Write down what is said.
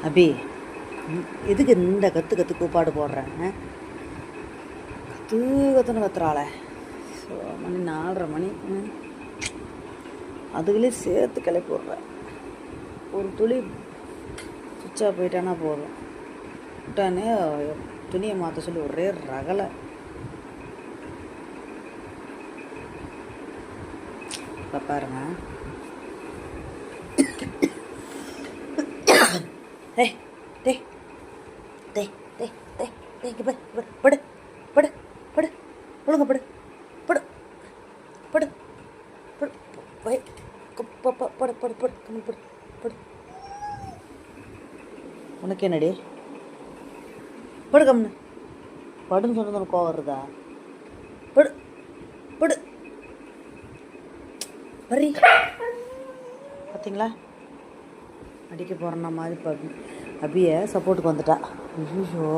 அபி, எதுக்கு இந்த கற்று கூப்பாடு போடுறேன்? கத்துன்னு கத்துறாளே. ஸோ மணி 4:30 மணி. அதுக்குள்ளே சேர்த்து கிளப்பி விட்றேன். ஒரு துளி சுவிட்சா போயிட்டானா போதும், விட்டானே துணியை மாற்ற சொல்லி ஒரே ரகலை. இப்போ பாருங்க, டேய் டேய் டேய் டேய் டேய் டேய் இங்கே படு படு படு படு ஒழுங்க படு படு படு படு படு படு படு கம்மி படு படு. உனக்கு என்னடி? படு கம்னு படுன்னு சொன்னது உனக்கு கோவம் வருதா? படு படு பரி. பார்த்தீங்களா, அடிக்க போகிறேன்னா மாதிரி அபியை சப்போர்ட்டுக்கு வந்துட்டா. ஐயோ